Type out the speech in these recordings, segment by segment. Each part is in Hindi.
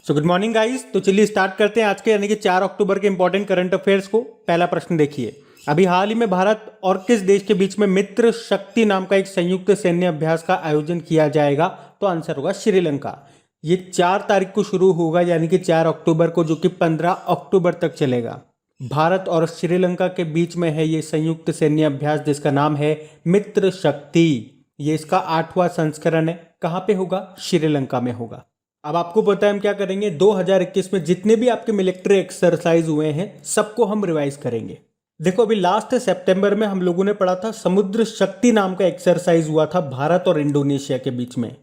So good morning guys. तो चलिए स्टार्ट करते हैं आज के यानी कि 4 अक्टूबर के इंपॉर्टेंट करंट अफेयर्स को। पहला प्रश्न देखिए, अभी हाल ही में भारत और किस देश के बीच में मित्र शक्ति नाम का एक संयुक्त सैन्य अभ्यास का आयोजन किया जाएगा? तो आंसर होगा श्रीलंका। ये 4 तारीख को शुरू होगा यानी कि 4 अक्टूबर को, जो कि 15 अक्टूबर तक चलेगा। भारत और श्रीलंका के बीच में है ये संयुक्त सैन्य अभ्यास जिसका नाम है मित्र शक्ति। ये इसका 8वां संस्करण है। कहाँ पे होगा? श्रीलंका में होगा। अब आपको पता है हम क्या करेंगे, 2021 में जितने भी आपके मिलिट्री एक्सरसाइज हुए हैं सबको हम रिवाइज करेंगे। देखो, अभी लास्ट सितंबर में हम लोगों ने पढ़ा था समुद्र शक्ति नाम का एक्सरसाइज हुआ था भारत और इंडोनेशिया के बीच में,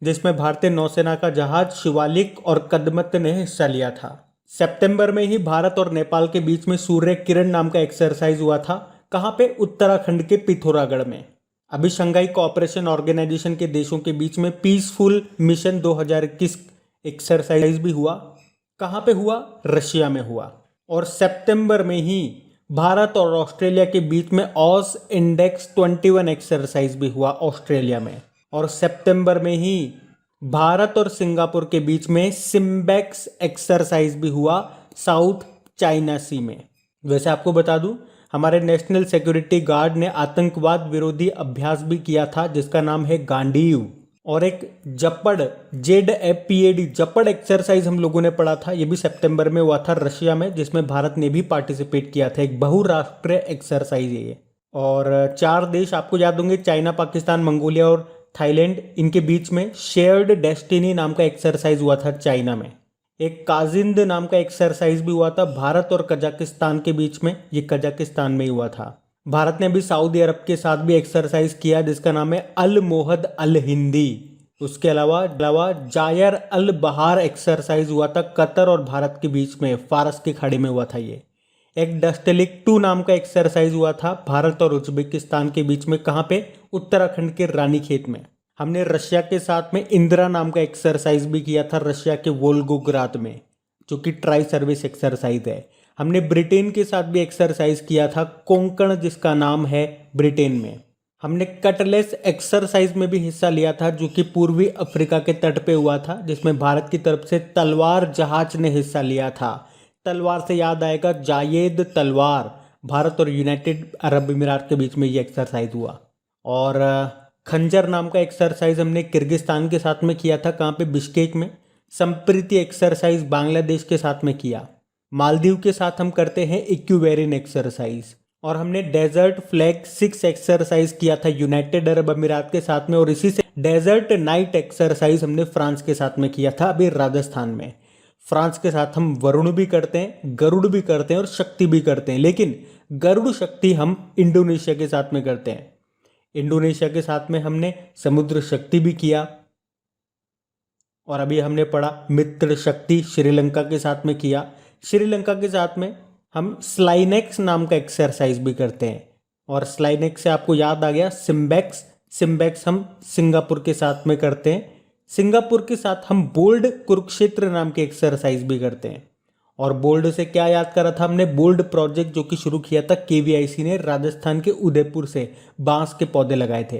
जिसमें भारतीय नौसेना का जहाज शिवालिक और कदमत ने हिस्सा लिया था। सितंबर में ही भारत और नेपाल के बीच में सूर्य किरण नाम का एक्सरसाइज हुआ था। कहाँ पे? उत्तराखंड के पिथौरागढ़ में। अभी शंघाई कोऑपरेशन ऑर्गेनाइजेशन के देशों के बीच में पीसफुल मिशन 2021 एक्सरसाइज भी हुआ। कहाँ पे हुआ? रशिया में हुआ। और सितंबर में ही भारत और ऑस्ट्रेलिया के बीच में ऑस इंडेक्स 21 एक्सरसाइज भी हुआ ऑस्ट्रेलिया में। और सितंबर में ही भारत और सिंगापुर के बीच में सिम्बेक्स एक्सरसाइज भी हुआ साउथ चाइना सी में। वैसे आपको बता दूं, हमारे नेशनल सिक्योरिटी गार्ड ने आतंकवाद विरोधी अभ्यास भी किया था जिसका नाम है गांडीव। और एक जपड़ ZFPAD जपड़ एक्सरसाइज हम लोगों ने पढ़ा था, ये भी सितंबर में हुआ था रशिया में, जिसमें भारत ने भी पार्टिसिपेट किया था। एक बहुराष्ट्रीय एक्सरसाइज है ये। और 4 देश आपको याद होंगे, चाइना, पाकिस्तान, मंगोलिया और थाईलैंड। इनके बीच में शेयर्ड डेस्टिनी नाम का एक्सरसाइज हुआ था चाइना में। एक काजिंद नाम का एक्सरसाइज भी हुआ था भारत और कजाकिस्तान के बीच में, ये कजाकिस्तान में ही हुआ था। भारत ने भी सऊदी अरब के साथ भी एक्सरसाइज किया जिसका नाम है अल मोहद अल हिंदी। उसके अलावा जायर अल बहार एक्सरसाइज हुआ था कतर और भारत के बीच में, फारस की खाड़ी में हुआ था ये। एक डस्टलिक 2 नाम का एक्सरसाइज हुआ था भारत और उज्बेकिस्तान के बीच में। कहाँ पे? उत्तराखंड के रानीखेत में। हमने रशिया के साथ में इंदिरा नाम का एक्सरसाइज भी किया था रशिया के वोल्गोग्राद में, जो कि ट्राई सर्विस एक्सरसाइज है। हमने ब्रिटेन के साथ भी एक्सरसाइज किया था कोंकण, जिसका नाम है ब्रिटेन में। हमने कटलेस एक्सरसाइज में भी हिस्सा लिया था जो कि पूर्वी अफ्रीका के तट पे हुआ था, जिसमें भारत की तरफ से तलवार जहाज ने हिस्सा लिया था। तलवार से याद आएगा जायेद तलवार। भारत और यूनाइटेड अरब अमीरात के बीच में ये एक्सरसाइज हुआ। और खंजर नाम का एक्सरसाइज हमने किर्गिस्तान के साथ में किया था। कहाँ पे? बिश्केक में। संप्रीति एक्सरसाइज बांग्लादेश के साथ में किया। मालदीव के साथ हम करते हैं इक्विवेरिन एक्सरसाइज। और हमने डेजर्ट फ्लैग 6 एक्सरसाइज किया था यूनाइटेड अरब अमीरात के साथ में। और इसी से डेजर्ट नाइट एक्सरसाइज हमने फ्रांस के साथ में किया था अभी राजस्थान में। फ्रांस के साथ हम वरुण भी करते हैं, गरुड़ भी करते हैं और शक्ति भी करते हैं, लेकिन गरुड़ शक्ति हम इंडोनेशिया के साथ में करते हैं। इंडोनेशिया के साथ में हमने समुद्र शक्ति भी किया। और अभी हमने पढ़ा मित्र शक्ति श्रीलंका के साथ में किया। श्रीलंका के साथ में हम स्लाइनेक्स नाम का एक्सरसाइज भी करते हैं। और स्लाइनेक्स से आपको याद आ गया सिम्बेक्स। सिम्बेक्स हम सिंगापुर के साथ में करते हैं। सिंगापुर के साथ हम बोल्ड कुरुक्षेत्र नाम के एक्सरसाइज भी करते हैं। और बोल्ड से क्या याद करा था हमने? बोल्ड प्रोजेक्ट जो कि शुरू किया था KVIC ने, राजस्थान के उदयपुर से बांस के पौधे लगाए थे।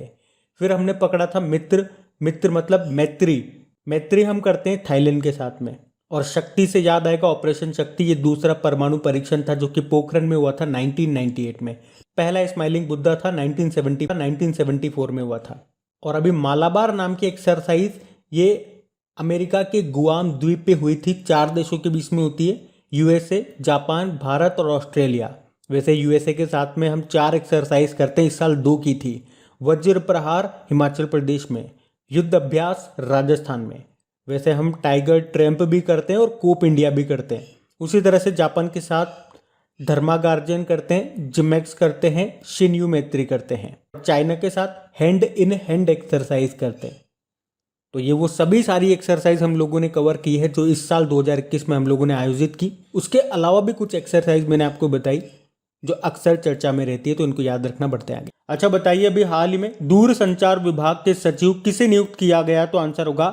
फिर हमने पकड़ा था मित्र। मित्र मतलब मैत्री। मैत्री हम करते हैं थाईलैंड के साथ में। और शक्ति से याद आएगा ऑपरेशन शक्ति। ये दूसरा परमाणु परीक्षण था जो कि पोखरण में हुआ था 1998 में। पहला स्माइलिंग बुद्धा था 1974 में हुआ था। और अभी मालाबार नाम की एक्सरसाइज ये अमेरिका के गुआम द्वीप पे हुई थी। 4 देशों के बीच में होती है, USA, जापान, भारत और ऑस्ट्रेलिया। वैसे USA के साथ में हम 4 एक्सरसाइज करते हैं, इस साल 2 की थी। वज्र प्रहार हिमाचल प्रदेश में, युद्ध अभ्यास राजस्थान में। वैसे हम टाइगर ट्रैम्प भी करते हैं और कोप इंडिया भी करते हैं। उसी तरह से जापान के साथ धर्मागार्जन करते हैं, जिमेक्स करते हैं, शिन्यू मैत्री करते हैं। चाइना के साथ हैंड इन हैंड एक्सरसाइज करते हैं। तो ये वो सभी सारी एक्सरसाइज हम लोगों ने कवर की है जो इस साल 2021 में हम लोगों ने आयोजित की। उसके अलावा भी कुछ एक्सरसाइज मैंने आपको बताई जो अक्सर चर्चा में रहती है, तो इनको याद रखना पड़ता है आगे। अच्छा बताइए, अभी हाल ही में दूर संचार विभाग के सचिव किसे नियुक्त किया गया? तो आंसर होगा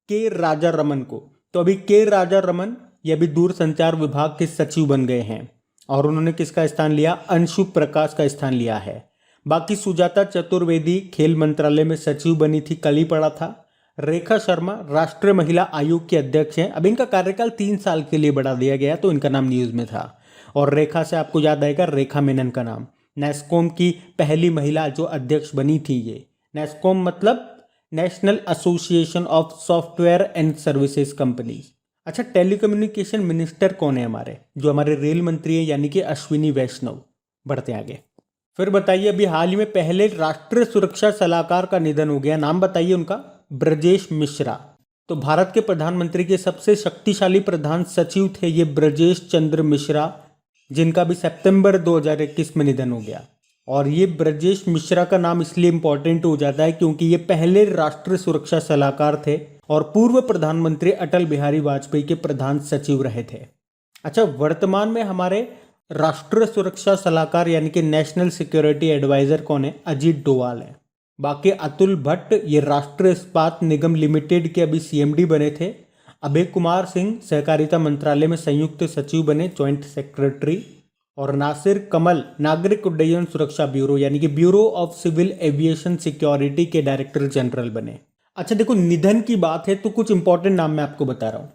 के राजा रमन को। तो अभी के राजा रमन ये अभी दूर संचार विभाग के सचिव बन गए हैं। और उन्होंने किसका स्थान लिया? अंशु प्रकाश का स्थान लिया है। बाकी सुजाता चतुर्वेदी खेल मंत्रालय में सचिव बनी थी, कल ही पढ़ा था। रेखा शर्मा राष्ट्रीय महिला आयोग की अध्यक्ष हैं। अब इनका कार्यकाल 3 साल के लिए बढ़ा दिया गया तो इनका नाम न्यूज़ में था। और रेखा से आपको याद आएगा रेखा मेनन का नाम, नेस्कॉम की पहली महिला जो अध्यक्ष बनी थी ये। नेस्कॉम मतलब national association of software and services companies. अच्छा, टेलीकम्युनिकेशन मिनिस्टर कौन है हमारे? जो हमारे रेल मंत्री हैं यानी कि अश्विनी वैष्णव। बढ़ते आगे। फिर बताइए, अभी हाल ही में पहले राष्ट्रीय सुरक्षा सलाहकार का निधन हो गया, नाम बताइए उनका? ब्रजेश मिश्रा। तो भारत के प्रधानमंत्री के सबसे शक्तिशाली प्रधान सचिव थे ये ब्रजेश चंद्र मिश्रा, जिनका भी सितंबर 2021 में निधन हो गया। और ये ब्रजेश मिश्रा का नाम इसलिए इंपॉर्टेंट हो जाता है क्योंकि ये पहले राष्ट्रीय सुरक्षा सलाहकार थे और पूर्व प्रधानमंत्री अटल बिहारी वाजपेयी के प्रधान सचिव रहे थे। अच्छा, वर्तमान में हमारे राष्ट्रीय सुरक्षा सलाहकार यानी कि नेशनल सिक्योरिटी एडवाइजर कौन है? अजीत डोवाल है। बाकी अतुल भट्ट ये राष्ट्रीय इस्पात निगम लिमिटेड के अभी सीएमडी बने थे। अभय कुमार सिंह सहकारिता मंत्रालय में संयुक्त सचिव बने, ज्वाइंट सेक्रेटरी। और नासिर कमल नागरिक उड्डयन सुरक्षा ब्यूरो यानी कि bureau of civil aviation security के डायरेक्टर जनरल बने। अच्छा देखो, निधन की बात है तो कुछ इंपॉर्टेंट नाम मैं आपको बता रहा हूँ।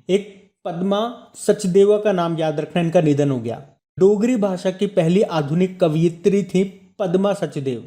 एक पद्मा सचदेवा का नाम याद रखना, इनका निधन हो गया। डोगरी भाषा की पहली आधुनिक कवयित्री थी पद्मा सचदेव।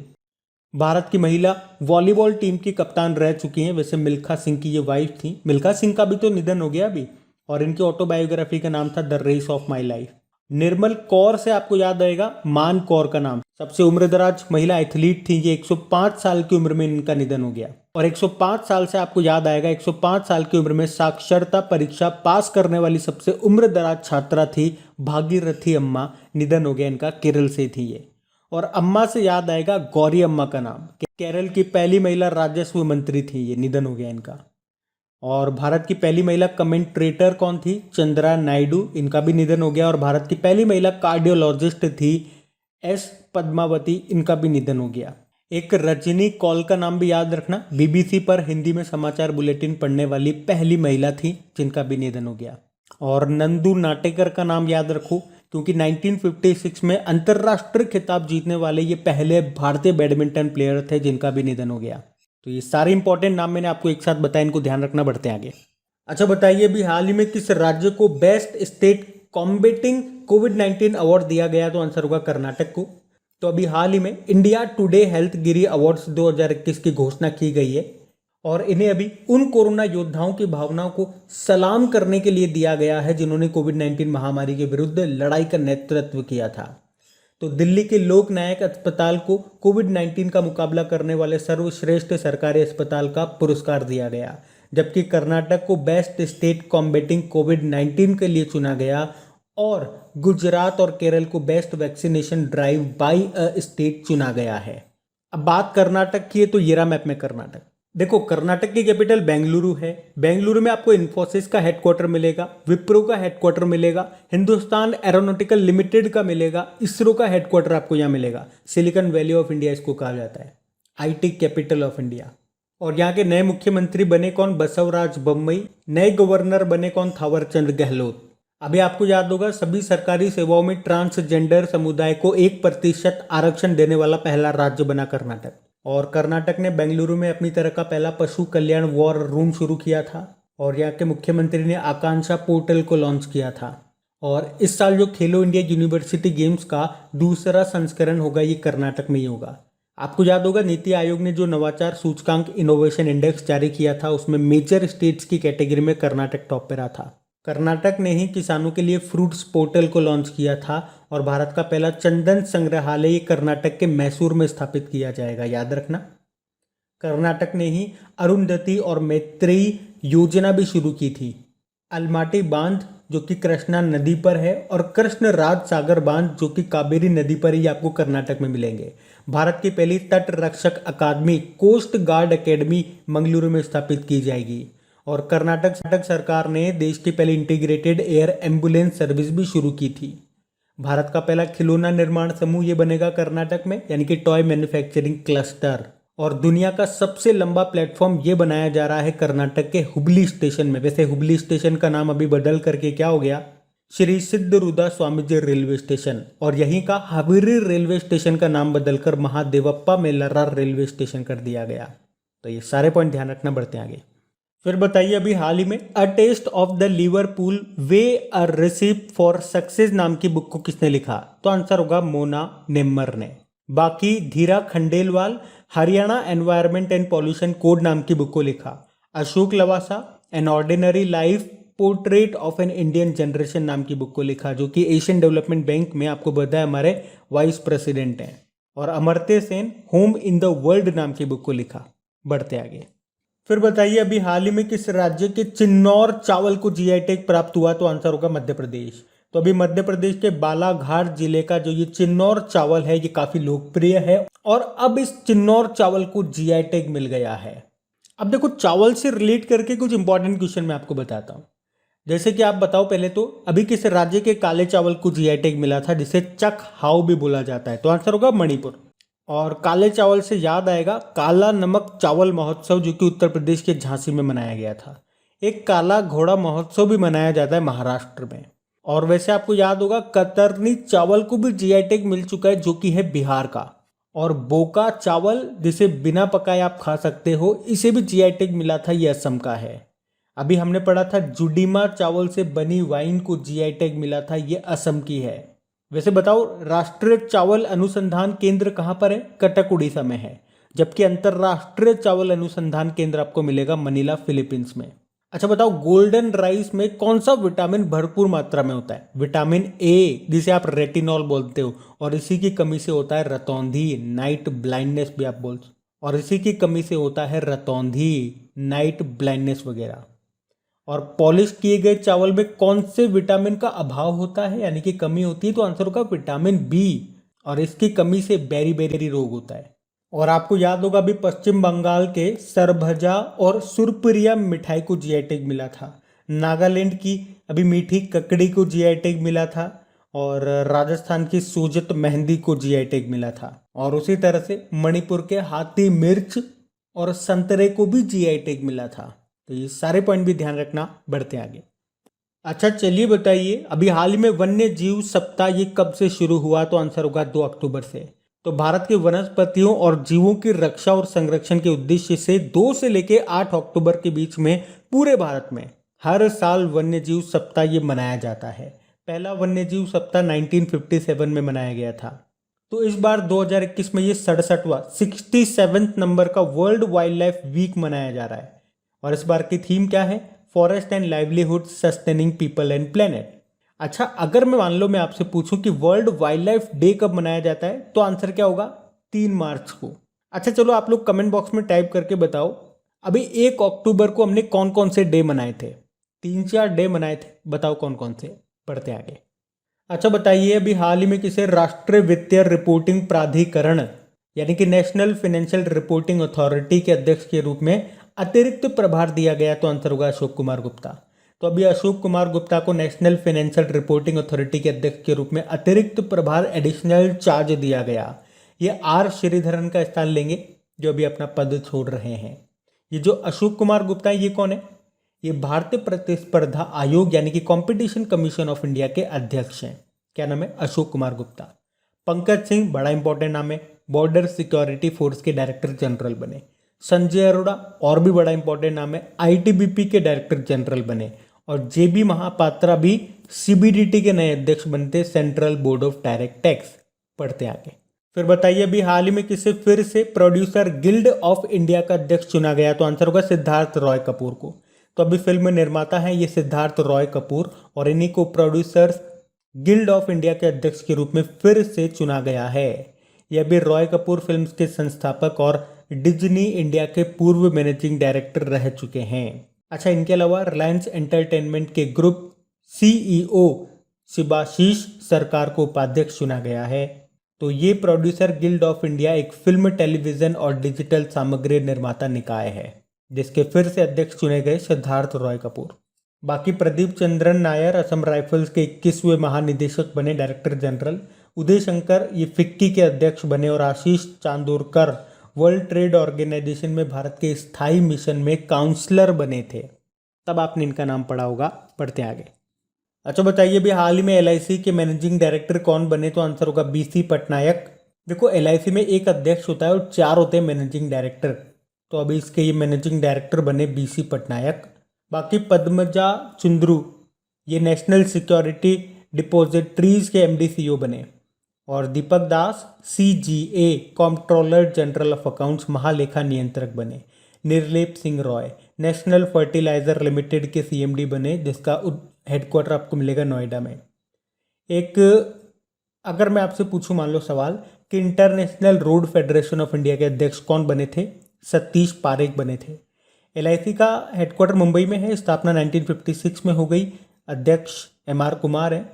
भारत की महिला वॉलीबॉल टीम की कप्तान रह चुकी हैं। वैसे मिल्खा सिंह की ये वाइफ थी। मिल्खा सिंह का भी तो निधन हो गया अभी। और इनकी ऑटोबायोग्राफी का नाम था the race of my life. Nirmal Kaur से आपको याद आएगा मान कौर का नाम, सबसे उम्रदराज महिला एथलीट थी ये। 105 साल की उम्र में इनका निधन हो गया। और 105 साल से आपको याद आएगा 105 साल की उम्र में साक्षरता परीक्षा पास करने वाली सबसे उम्रदराज छात्रा थी भागीरथी अम्मा। निधन हो गया इनका, केरल से थी ये। और अम्मा से याद आएगा गौरी अम्मा का नाम, केरल की पहली महिला राजस्व मंत्री थी ये। निधन हो गया इनका। और भारत की पहली महिला कमेंट्रेटर कौन थी? चंद्रा नायडू, इनका भी निधन हो गया। और भारत की पहली महिला कार्डियोलॉजिस्ट थी एस पद्मावती, इनका भी निधन हो गया। एक रजनी कौल का नाम भी याद रखना, बीबीसी पर हिंदी में समाचार बुलेटिन पढ़ने वाली पहली महिला थी, जिनका भी निधन हो गया। और नंदू नाटेकर का नाम याद रखो क्योंकि 1956 में अंतर्राष्ट्रीय खिताब जीतने वाले ये पहले भारतीय बैडमिंटन प्लेयर थे, जिनका भी निधन हो गया। तो ये सारे इंपॉर्टेंट नाम मैंने आपको एक साथ बताया, इनको ध्यान रखना। बढ़ते हैं आगे। अच्छा बताइए, अभी हाल ही में किस राज्य को बेस्ट स्टेट कॉम्बेटिंग कोविड-19 अवार्ड दिया गया? तो आंसर होगा कर्नाटक को। तो अभी हाल ही में इंडिया टुडे हेल्थ गिरी अवार्ड्स 2021 की घोषणा की गई है और इन्हें अभी उन कोरोना योद्धाओं की भावनाओं को सलाम करने के लिए दिया गया है जिन्होंने कोविड-19 महामारी के विरुद्ध लड़ाई का नेतृत्व किया था। तो दिल्ली के लोक नायक अस्पताल को कोविड-19 का मुकाबला करने वाले सर्वश्रेष्ठ सरकारी अस्पताल का पुरस्कार दिया गया, जबकि कर्नाटक को बेस्ट स्टेट कॉम्बेटिंग कोविड-19 के लिए चुना गया और गुजरात और केरल को best vaccination drive bye a state चुना गया है। अब बात कर्नाटक की है तो ये रहा मैप में कर्नाटक। देखो, कर्नाटक की कैपिटल बेंगलुरु है। बेंगलुरु में आपको इन्फोसिस का हेडक्वार्टर मिलेगा, विप्रो का हेडक्वार्टर मिलेगा, हिंदुस्तान एरोनॉटिकल लिमिटेड का मिलेगा, इसरो का हेडक्वार्टर आपको यहाँ मिलेगा। सिलिकॉन वैली ऑफ इंडिया इसको कहा जाता है, आईटी कैपिटल ऑफ इंडिया। और यहाँ के नए मुख्यमंत्री बने कौन? बसवराज बोम्मई। नए गवर्नर बने कौन? थावरचंद गहलोत। अभी आपको याद होगा सभी सरकारी सेवाओं में ट्रांसजेंडर समुदाय को 1% आरक्षण देने वाला पहला राज्य बना कर्नाटक। और कर्नाटक ने बेंगलुरु में अपनी तरह का पहला पशु कल्याण वॉर रूम शुरू किया था और यहाँ के मुख्यमंत्री ने आकांक्षा पोर्टल को लॉन्च किया था। और इस साल जो खेलो इंडिया यूनिवर्सिटी गेम्स का दूसरा संस्करण होगा ये कर्नाटक में ही होगा। आपको याद होगा नीति आयोग ने जो नवाचार सूचकांक इनोवेशन इंडेक्स जारी किया था उसमें मेजर स्टेट्स की कैटेगरी में कर्नाटक टॉप पे रहा था। कर्नाटक ने ही किसानों के लिए फ्रूट्स पोर्टल को लॉन्च किया था और भारत का पहला चंदन संग्रहालय कर्नाटक के मैसूर में स्थापित किया जाएगा, याद रखना। कर्नाटक ने ही अरुंधति और मैत्रेयी योजना भी शुरू की थी। अलमाटी बांध जो कि कृष्णा नदी पर है और कृष्ण राज सागर बांध जो कि कावेरी नदी पर ही आपको कर्नाटक में मिलेंगे। भारत की पहली तट रक्षक अकादमी कोस्ट गार्ड एकेडमी मंगलुरु में स्थापित की जाएगी। और कर्नाटक सरकार ने देश की पहली इंटीग्रेटेड एयर एम्बुलेंस सर्विस भी शुरू की थी। भारत का पहला खिलौना निर्माण समूह ये बनेगा कर्नाटक में, यानी कि टॉय मैन्युफैक्चरिंग क्लस्टर। और दुनिया का सबसे लंबा प्लेटफॉर्म ये बनाया जा रहा है कर्नाटक के हुबली स्टेशन में। वैसे हुबली स्टेशन का नाम अभी बदल करके क्या हो गया? श्री सिद्धरुदा स्वामीजी रेलवे स्टेशन। और यहीं का हावेरी रेलवे स्टेशन का नाम बदलकर महादेवप्पा मेल्लारा रेलवे स्टेशन कर दिया गया। तो ये सारे पॉइंट ध्यान रखना, बढ़ते हैं आगे। फिर बताइए अभी हाल ही में a taste of the Liverpool way a recipe for success नाम की बुक को किसने लिखा? तो आंसर होगा मोना नेम्मर ने। बाकी Dhira Khandelwal Haryana environment and pollution code नाम की बुक को लिखा। Ashok Lavasa an ordinary life portrait of an Indian generation नाम की बुक को लिखा, जो कि एशियन डेवलपमेंट बैंक में आपको पता है हमारे वाइस प्रेसिडेंट हैं। और Amartya Sen home in the world नाम की बुक को लिखा। बढ़ते आगे। फिर बताइए अभी हाल ही में किस राज्य के चिन्नौर चावल को जीआई टैग प्राप्त हुआ? तो आंसर होगा मध्य प्रदेश। तो अभी मध्य प्रदेश के बालाघाट जिले का जो ये चिन्नौर चावल है ये काफी लोकप्रिय है और अब इस चिन्नौर चावल को जीआई टैग मिल गया है। अब देखो चावल से रिलेट करके कुछ इंपॉर्टेंट क्वेश्चन मैं आपको बताता हूँ। जैसे कि आप बताओ पहले तो अभी किस राज्य के काले चावल को जीआई टैग मिला था जिसे चक हाउ भी बोला जाता है? तो आंसर होगा मणिपुर। और काले चावल से याद आएगा काला नमक चावल महोत्सव जो कि उत्तर प्रदेश के झांसी में मनाया गया था। एक काला घोड़ा महोत्सव भी मनाया जाता है महाराष्ट्र में। और वैसे आपको याद होगा कतरनी चावल को भी जीआई टैग मिल चुका है जो कि है बिहार का। और बोका चावल जिसे बिना पकाए आप खा सकते हो इसे भी जीआई टैग मिला था, ये असम का है। अभी हमने पढ़ा था जुडीमा चावल से बनी वाइन को जीआई टैग मिला था, ये असम की है। वैसे बताओ राष्ट्रीय चावल अनुसंधान केंद्र कहाँ पर है? कटक उड़ीसा में है। जबकि अंतरराष्ट्रीय चावल अनुसंधान केंद्र आपको मिलेगा मनीला फिलीपींस में। अच्छा बताओ गोल्डन राइस में कौन सा विटामिन भरपूर मात्रा में होता है? विटामिन ए जिसे आप रेटिनॉल बोलते हो, और इसी की कमी से होता है रतौंधी, नाइट ब्लाइंडनेस भी आप बोलते हो, और इसी की कमी से होता है रतौंधी, नाइट ब्लाइंडनेस वगैरह। और पॉलिश किए गए चावल में कौन से विटामिन का अभाव होता है यानी कि कमी होती है? तो आंसर होगा विटामिन बी, और इसकी कमी से बेरी रोग होता है। और आपको याद होगा अभी पश्चिम बंगाल के सरभजा और सुरपुरिया मिठाई को जीआई टैग मिला था। नागालैंड की अभी मीठी ककड़ी को जीआई टैग मिला था। और राजस्थान की सूजत मेहंदी को जीआई टैग मिला था। और उसी तरह से मणिपुर के हाथी मिर्च और संतरे को भी जीआई टैग मिला था। तो ये सारे पॉइंट भी ध्यान रखना, बढ़ते आगे। अच्छा चलिए बताइए अभी हाल ही में वन्य जीव सप्ताह ये कब से शुरू हुआ? तो आंसर होगा 2 अक्टूबर से। तो भारत के वनस्पतियों और जीवों की रक्षा और संरक्षण के उद्देश्य से 2 से लेकर 8 अक्टूबर के बीच में पूरे भारत में हर साल वन्य जीव सप्ताह ये मनाया जाता है। पहला वन्य जीव सप्ताह 1957 में मनाया गया था। तो इस बार 2021 में ये 67वां नंबर का वर्ल्ड वाइल्ड लाइफ वीक मनाया जा रहा है। और इस बार की थीम क्या है? Forest and livelihood sustaining people and planet. अच्छा अगर मैं मान लो मैं आपसे पूछूं कि वर्ल्ड वाइल्ड लाइफ डे कब मनाया जाता है तो आंसर क्या होगा? 3 मार्च को। अच्छा चलो आप लोग कमेंट बॉक्स में टाइप करके बताओ अभी 1 अक्टूबर को हमने कौन कौन से डे मनाए थे? 3-4 डे मनाए थे, बताओ कौन कौन से। पढ़ते आगे। अच्छा बताइए अभी हाल ही में किसे राष्ट्रीय वित्तीय रिपोर्टिंग प्राधिकरण यानी कि नेशनल फाइनेंशियल रिपोर्टिंग अथॉरिटी के अध्यक्ष के रूप में अतिरिक्त प्रभार दिया गया? तो आंसर होगा अशोक कुमार गुप्ता। तो अभी अशोक कुमार गुप्ता को नेशनल फाइनेंशियल रिपोर्टिंग अथॉरिटी के अध्यक्ष के रूप में अतिरिक्त प्रभार एडिशनल चार्ज दिया गया। ये आर श्रीधरन का स्थान लेंगे जो अभी अपना पद छोड़ रहे हैं। ये जो अशोक कुमार गुप्ता है ये कौन है? ये भारतीय प्रतिस्पर्धा आयोग यानी कि कंपटीशन कमीशन ऑफ इंडिया के अध्यक्ष हैं। क्या नाम है? अशोक कुमार गुप्ता। पंकज सिंह बड़ा इंपॉर्टेंट नाम है, बॉर्डर सिक्योरिटी फोर्स के डायरेक्टर जनरल बने। संजय अरोड़ा और भी बड़ा इंपॉर्टेंट नाम है, आईटीबीपी के डायरेक्टर जनरल बने। और जेबी महापात्रा भी सीबीडीटी के नए अध्यक्ष बनते, central board of direct tax. पढ़ते आगे। फिर बताइए अभी हाल ही में किसे फिर से प्रोड्यूसर गिल्ड ऑफ इंडिया का अध्यक्ष चुना गया? तो आंसर होगा सिद्धार्थ रॉय कपूर को। तो अभी फिल्म निर्माता है ये सिद्धार्थ रॉय कपूर और इन्हीं को प्रोड्यूसर्स गिल्ड ऑफ इंडिया के अध्यक्ष के रूप में फिर से चुना गया है। यह भी रॉय कपूर फिल्म्स के संस्थापक और डिज्नी इंडिया के पूर्व मैनेजिंग डायरेक्टर रह चुके हैं। अच्छा इनके अलावा रिलायंस एंटरटेनमेंट के ग्रुप सीईओ शिबाशीष सरकार को उपाध्यक्ष चुना गया है। तो ये प्रोड्यूसर गिल्ड ऑफ इंडिया एक फिल्म, टेलीविजन और डिजिटल सामग्री निर्माता निकाय है जिसके फिर से अध्यक्ष चुने गए सिद्धार्थ रॉय कपूर। बाकी प्रदीप चंद्रन नायर असम राइफल्स के 21वें महानिदेशक बने, डायरेक्टर जनरल। उदय शंकर ये फिक्की के अध्यक्ष बने और आशीष चांदोरकर वर्ल्ड ट्रेड ऑर्गेनाइजेशन में भारत के स्थायी मिशन में काउंसलर बने थे। तब आपने इनका नाम पढ़ा होगा। पढ़ते आगे। अच्छा बताइए भी हाल ही में एलआईसी के मैनेजिंग डायरेक्टर कौन बने? तो आंसर होगा बीसी पटनायक। देखो एलआईसी में एक अध्यक्ष होता है और 4 होते हैं मैनेजिंग डायरेक्टर। तो अभी इसके ये मैनेजिंग डायरेक्टर बने BC पटनायक। बाकी पद्मजा चुंद्रू ये नेशनल सिक्योरिटी डिपॉजिटरीज के MD CEO बने। और Deepak Das CGA controller general of accounts महालेखा नियंत्रक बने। Nirlep Singh Roy national fertiliser limited के CMD बने, जिसका हेडक्वार्टर आपको मिलेगा नोएडा में। एक अगर मैं आपसे पूछूं मान लो सवाल कि international road federation of India के अध्यक्ष कौन बने थे? सतीश पारेख बने थे। LIC का हेडक्वार्टर मुंबई में है, स्थापना 1956 में हो गई। अध्यक्ष MR कुमार है।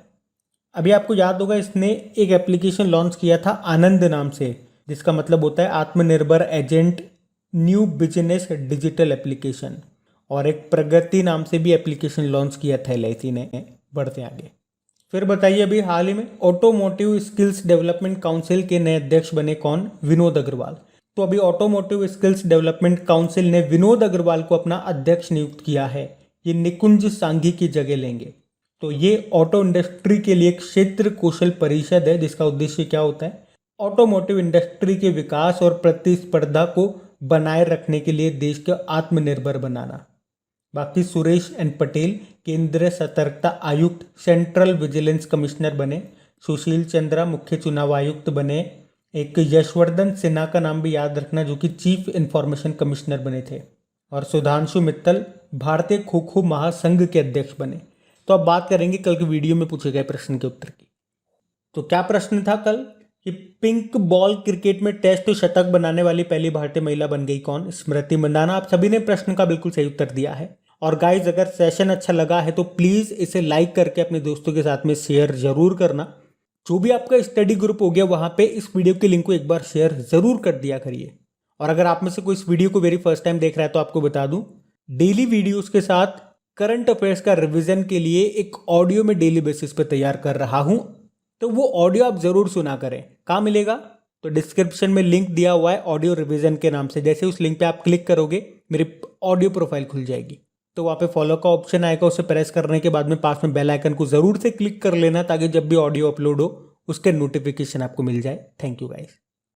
अभी आपको याद होगा इसने एक एप्लीकेशन लॉन्च किया था आनंद नाम से, जिसका मतलब होता है आत्मनिर्भर agent new business digital application. और एक प्रगति नाम से भी एप्लीकेशन लॉन्च किया था LIC ने। बढ़ते आगे। फिर बताइए अभी हाल ही में ऑटोमोटिव स्किल्स डेवलपमेंट काउंसिल के नए अध्यक्ष बने कौन? विनोद अग्रवाल। तो अभी ऑटोमोटिव स्किल्स डेवलपमेंट काउंसिल ने विनोद अग्रवाल को अपना अध्यक्ष नियुक्त किया है। ये निकुंज सांघी की जगह लेंगे। तो ये ऑटो इंडस्ट्री के लिए एक क्षेत्र कौशल परिषद है, जिसका उद्देश्य क्या होता है? ऑटोमोटिव इंडस्ट्री के विकास और प्रतिस्पर्धा को बनाए रखने के लिए देश को आत्मनिर्भर बनाना। बाकी सुरेश एन पटेल केंद्रीय सतर्कता आयुक्त सेंट्रल विजिलेंस कमिश्नर बने। सुशील चंद्रा मुख्य चुनाव आयुक्त बने। एक यशवर्धन सिन्हा का नाम भी याद रखना, जो कि चीफ इंफॉर्मेशन कमिश्नर बने थे। और सुधांशु मित्तल भारतीय खो खो महासंघ के अध्यक्ष बने। तो अब बात करेंगे कल की वीडियो में पूछे गए प्रश्न के उत्तर की। तो क्या प्रश्न था कल कि पिंक बॉल क्रिकेट में टेस्ट शतक बनाने वाली पहली भारतीय महिला बन गई कौन? स्मृति मंदाना। आप सभी ने प्रश्न का बिल्कुल सही उत्तर दिया है। और गाइज अगर सेशन अच्छा लगा है तो प्लीज इसे लाइक करके अपने दोस्तों के साथ में शेयर जरूर करना। जो भी आपका स्टडी ग्रुप हो गया वहां पे इस वीडियो के लिंक को एक बार शेयर जरूर कर दिया करिए। और अगर आप में से कोई इस वीडियो को वेरी फर्स्ट टाइम देख रहा है तो आपको बता दूं, डेली वीडियोस के साथ करंट अफेयर्स का रिवीजन के लिए एक ऑडियो में डेली बेसिस पे तैयार कर रहा हूं। तो वो ऑडियो आप जरूर सुना करें। कहाँ मिलेगा? तो डिस्क्रिप्शन में लिंक दिया हुआ है ऑडियो रिवीजन के नाम से। जैसे उस लिंक पे आप क्लिक करोगे मेरी ऑडियो प्रोफाइल खुल जाएगी। तो वहाँ पे फॉलो का ऑप्शन आएगा, उसे प्रेस करने के बाद में पास में बेल आइकन को जरूर से क्लिक कर लेना, ताकि जब भी ऑडियो अपलोड हो उसके नोटिफिकेशन आपको मिल जाए। Thank you guys.